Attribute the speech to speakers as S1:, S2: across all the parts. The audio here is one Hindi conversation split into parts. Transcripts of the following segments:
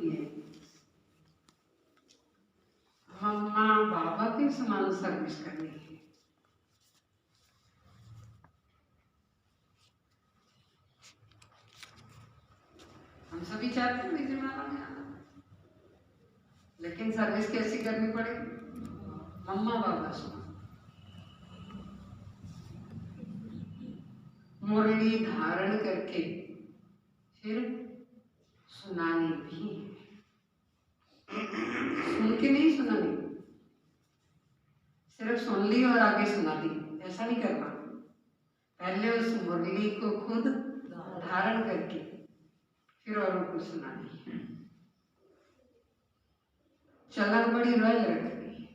S1: है, मम्मा बाबा के समान सर्विस करनी है। हम सभी चाहते हैं विजय माला में आना, लेकिन सर्विस कैसी करनी पड़ेगी? मम्मा बाबा समान। मुरली धारण करके फिर सुनानी भी है, सुन के नहीं सुनानी, सिर्फ सुन ली और आगे सुना दी, ऐसा नहीं करना। पहले उस मुरली को खुद धारण करके फिर औरों को सुनानी है। चलन बड़ी रॉयल रखनी है।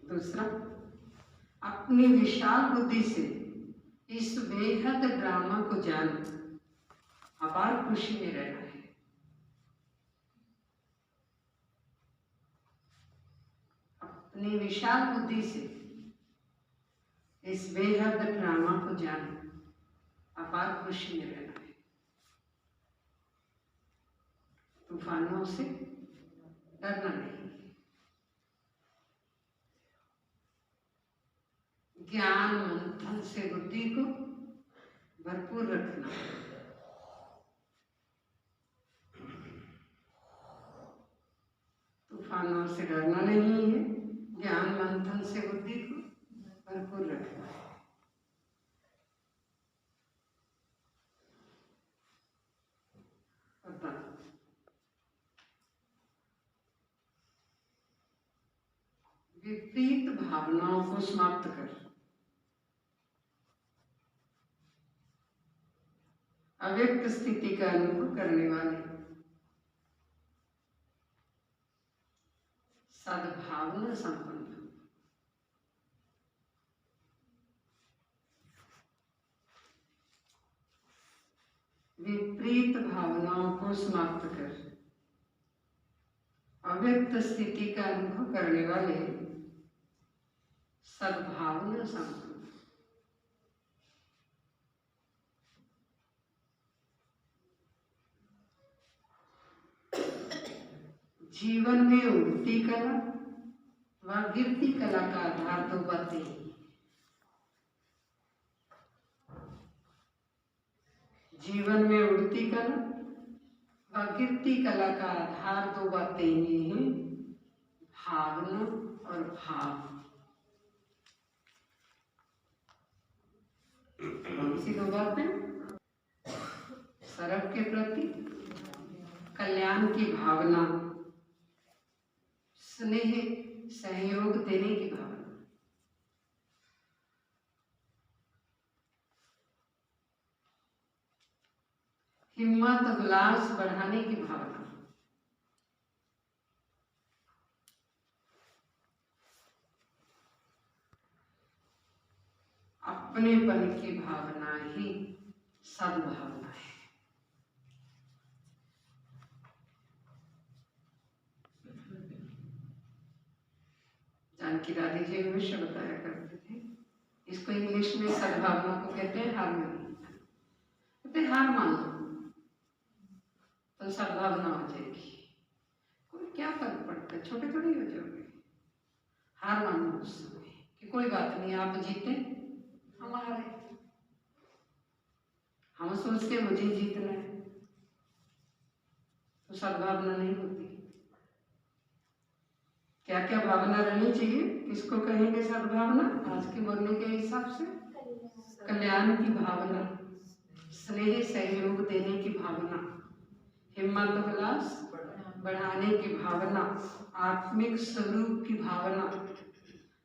S1: दूसरा, अपनी विशाल बुद्धि से इस बेहद ड्रामा को जान अपार खुशी में रहना है। अपनी विशाल बुद्धि से इस बेहद ड्रामा को जान अपार खुशी में रहना है। तूफानों से डरना नहीं, ज्ञान मंथन से बुद्धि को भरपूर रखना। तूफानों से डरना नहीं है, ज्ञान मंथन से बुद्धि को भरपूर रखना है। विपरीत भावनाओं को समाप्त कर अव्यक्त स्थिति का अनुभव करने वाले सद्भावना संपन्न विपरीत भावनाओं को समाप्त कर अव्यक्त स्थिति का अनुभव करने वाले सद्भावना संपन्न जीवन में उड़ती कला व गिरती कला का आधार दो बातें हैं। जीवन में उड़ती कला व गिरती कला का आधार दो बातें ही हैं, भावना और भाव। कौन सी दो बातें? सर्व के प्रति कल्याण की भावना, स्नेह सहयोग देने की भावना, हिम्मत उल्लास बढ़ाने की भावना, अपनेपन की भावना ही सद्भावना है। जानकी दादी जी हमेशा बताया करते थे, इसको इंग्लिश में सद्भावना को कहते हैं हार्मनी। कहते हार मान लो तो सद्भावना हो जाएगी, कोई क्या फर्क पड़ता है, छोटे थोड़ी हो जाओगे। हार मान लो उस समय कि कोई बात नहीं, आप जीते हम हारे, हम सोचते मुझे जीतना है, तो सद्भावना नहीं होती। क्या क्या भावना रहनी चाहिए, किसको कहेंगे सद्भावना? आज के बोलने के हिसाब से कल्याण की भावना, स्नेह सहयोग देने की भावना, हिम्मत उल्लास बढ़ाने की भावना, आत्मिक स्वरूप की भावना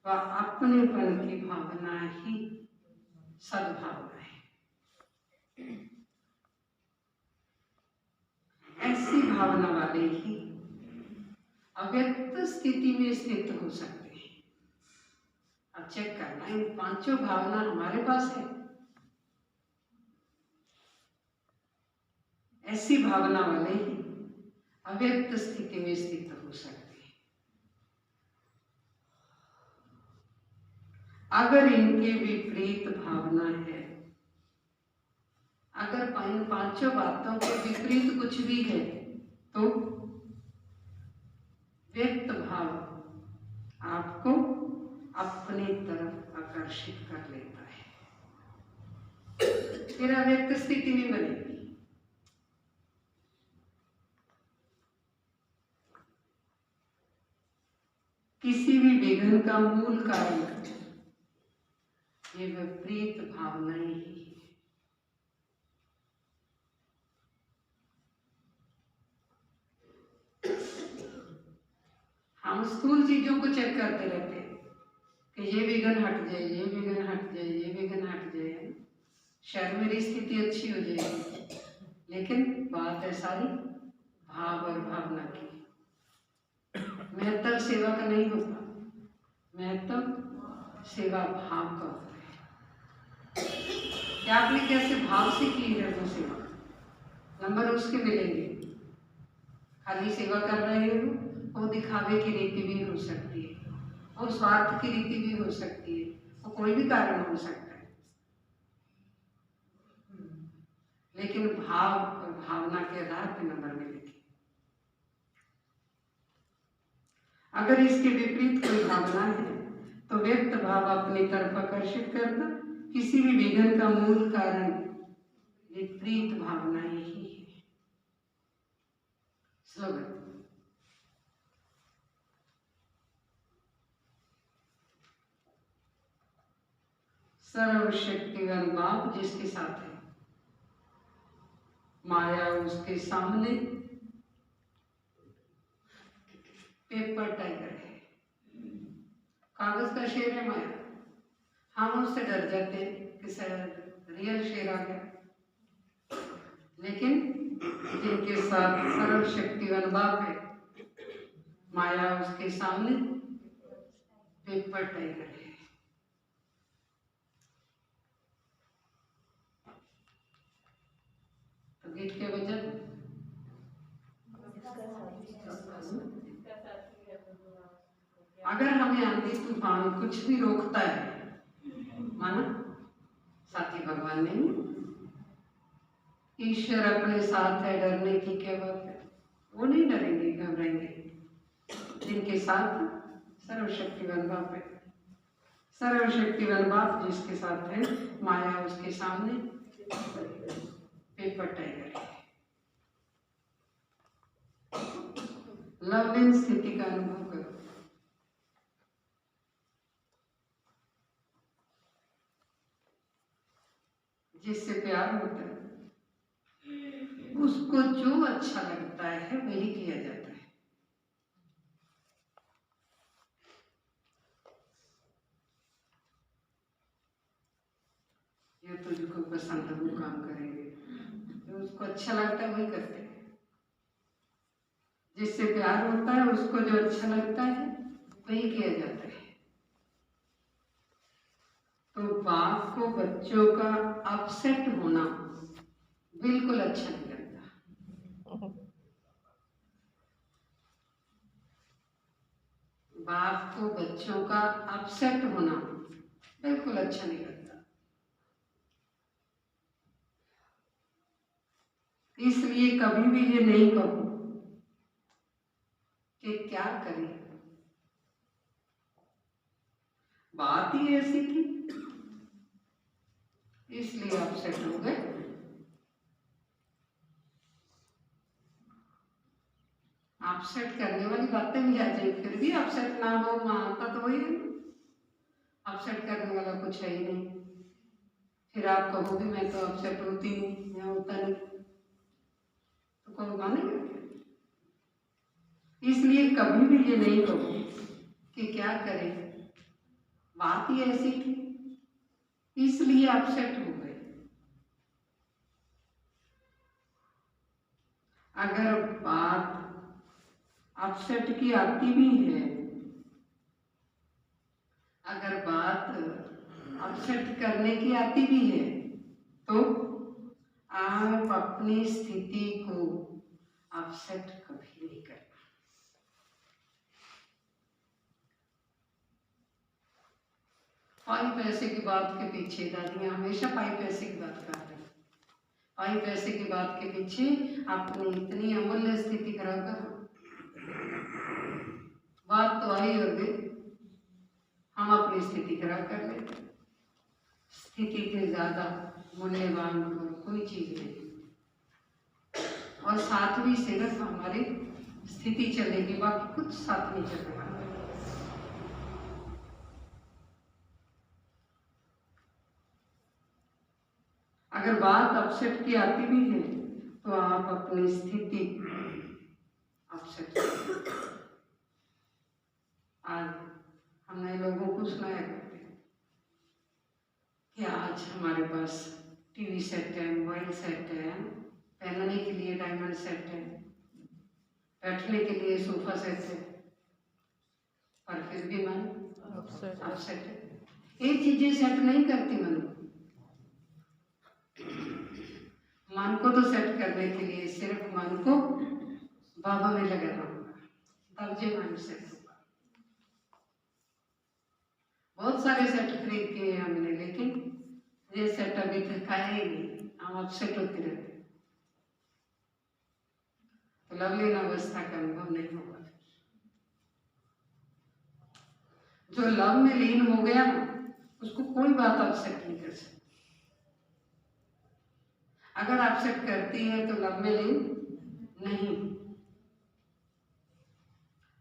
S1: व अपनेपन की भावना ही सद्भावना है। ऐसी भावना वाले ही अव्यक्त स्थिति में स्थित हो सकते हैं। अब चेक करना, इन पांचों भावना हमारे पास है। ऐसी भावना वाले ही अव्यक्त स्थिति में स्थित हो सकते हैं। अगर इनके विपरीत भावना है, अगर इन पांचों बातों के विपरीत कुछ भी है तो व्यक्त भाव आपको अपनी तरफ आकर्षित कर लेता है, फिर अव्यक्त स्थिति नहीं बनेगी। किसी भी विघ्न का मूल कारण ये विपरीत भावनाएं ही है। हम स्थूल चीजों को चेक करते रहते हैं कि ये विघ्न हट जाए, ये विघ्न हट जाए, ये विघ्न हट जाए, शायद मेरी स्थिति अच्छी हो जाएगी। लेकिन बात है सारी भाव और भावना की। महत्व सेवा का नहीं होता, महत्व सेवा भाव का होता है कि आपने कैसे भाव से की है वो सेवा। नंबर उसके मिलेंगे। खाली सेवा कर रहे हो, वो दिखावे की रीति भी हो सकती है, वो स्वार्थ की रीति भी हो सकती है, वो कोई भी कारण हो सकता है, लेकिन भाव और भावना के आधार पर नंबर मिलेंगे। अगर इसके विपरीत कोई भावना है तो व्यक्त भाव अपनी तरफ आकर्षित करना। किसी भी विघ्न का मूल कारण विपरीत भावना ही है। स्लोगन। सर्वशक्तिवान बाप जिसके साथ है, माया उसके सामने पेपर टाइगर है, कागज का शेर है माया। हम उससे डर जाते हैं कि शायद रियल शेर आ गया, लेकिन जिनके साथ सर्वशक्तिवान बाप है, माया उसके सामने पेपर टाइगर है। तो गीत के वजह अगर हमें आंधी तूफान कुछ भी रोकता है, माना साथी भगवान नहीं, ईश्वर अपने साथ है, डरने की क्या बात है। वो नहीं डरेंगे, घबराएंगे। जिनके साथ सर्वशक्तिवान बाप है, सर्वशक्तिवान बाप जिसके साथ है, माया उसके सामने पेपर टाइगर है। लवलीन स्थिति का अनुभव करो। जिससे प्यार होता है उसको जो अच्छा लगता है वही किया जाता है। ये तुझको पसंद है वो काम करेंगे, जो उसको अच्छा लगता है वही करते हैं। जिससे प्यार होता है उसको जो अच्छा लगता है वही किया जाता है। तो बाप को बच्चों का अपसेट होना बिल्कुल अच्छा नहीं लगता। बाप को बच्चों का अपसेट होना बिल्कुल अच्छा नहीं लगता। इसलिए कभी भी ये नहीं कहो कि क्या करें, बात ही ऐसी थी इसलिए अपसेट हो गए। अपसेट करने वाली बातें भी आ जाए, फिर भी अपसेट ना हो, मानता तो वही है। अपसेट करने वाला कुछ है ही नहीं। फिर आप कहोगे मैं तो अपसेट होती नहीं, मैं होता नहीं, तो कोई मानेगा क्या? इसलिए कभी भी ये नहीं कहो कि क्या करें, बात ही ऐसी थी इसलिए अपसेट हो गए। अगर बात अपसेट की आती भी है, अगर बात अपसेट करने की आती भी है, तो आप अपनी स्थिति को अपसेट कभी नहीं करना। पाई पैसे की बात के पीछे दादियाँ हमेशा पाई पैसे की बात करती हैं। पाई पैसे की बात के पीछे अपनी इतनी अमूल्य स्थिति खराब कर, बात तो आई और गई, हम अपनी स्थिति खराब कर लेते। स्थिति से ज्यादा मूल्यवान कोई चीज नहीं, और साथ भी सिर्फ हमारी स्थिति चलेगी, बाकी कुछ साथ नहीं चलेगा। अगर बात अपसेट की आती भी है तो आप अपनी स्थिति अपसेट करें। आज हमने लोगों को सुनाया करते हैं कि आज हमारे पास टीवी सेट है, मोबाइल सेट है, पहनने के लिए डायमंड सेट है, बैठने के लिए सोफा सेट है, पर फिर भी मन अपसेट है। ये चीजें सेट नहीं करती मन को। मन को तो सेट करने के लिए सिर्फ मन को बाबा में लगाना होगा, तब जो मन सेट होगा। बहुत सारे सेट खरीद के हमने, लेकिन ये सेट अभी तक खाया ही नहीं, हम अपसेट होते रहते, तो लवलीन अवस्था का अनुभव नहीं होगा। जो लव में लीन हो गया ना, उसको कोई बात अपसेट नहीं कर सकती। अगर अपसेट करती है तो लव में लीन नहीं।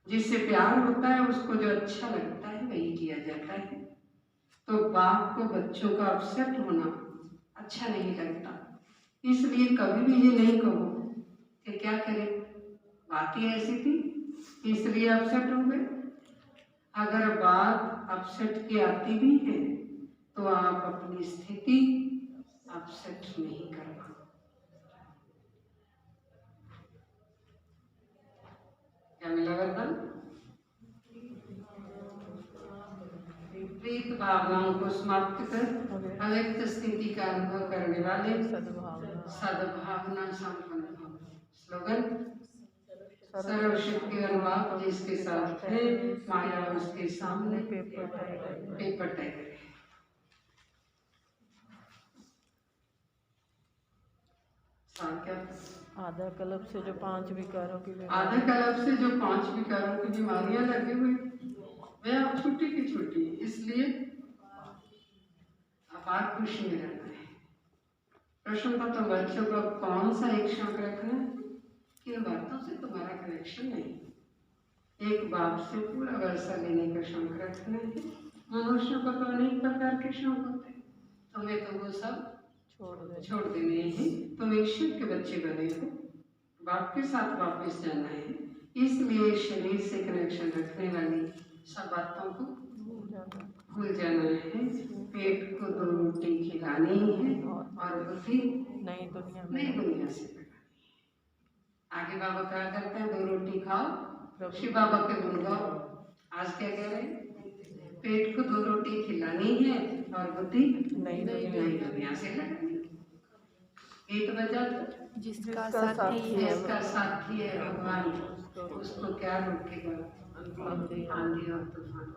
S1: जिससे प्यार होता है उसको जो अच्छा लगता है वही किया जाता है। तो बाप को बच्चों का अपसेट होना अच्छा नहीं लगता, इसलिए कभी भी ये नहीं कहो कि क्या करें, बात ही ऐसी थी इसलिए अपसेट हो गए। अगर बात अपसेट की आती भी है तो आप अपनी स्थिति अपसेट नहीं करना। क्या मिला वरदान? विपरीत भावनाओं को समाप्त कर अव्यक्त स्थिति का अनुभव करने वाले सद्भावना संपन्न भव। स्लोगन, सर्वशक्ति अनुभाव जिसके साथ है, माया उसके सामने पेपर टाइगर।
S2: आधा कल्प से जो 5 विकारों की
S1: बीमारियां लगी हुई वह अब छोटी की छोटी, इसलिए अपार खुशी में रहना है। प्रश्न था तो बच्चों को कौन सा एक शौक रखना है? किन बातों से तुम्हारा कनेक्शन नहीं। एक बाप से पूरा वर्षा लेने का शौक रखना है। मनुष्यों को तो अनेक प्रकार के शौक होते हैं, तुम्हें तो वो सब छोड़ देने हैं। तुम ईश्वर के बच्चे बने हो, बाप के साथ वापस जाना है, इसलिए शरीर से कनेक्शन रखने वाली सब बातों को भूल जाना है। पेट को 2 रोटी खिलानी है और बुद्धि नई दुनिया से लगानी। आगे बाबा क्या करते हैं? 2 रोटी खाओ, शिव बाबा के गुण गाओ। आज क्या कह रहे हैं? पेट को 2 रोटी खिलानी है और बुद्धि नई दुनिया से लगानी। एक वजह
S2: जिसका साथी है
S1: भगवान, उसको क्या रोकेगा? आंधी और तूफान।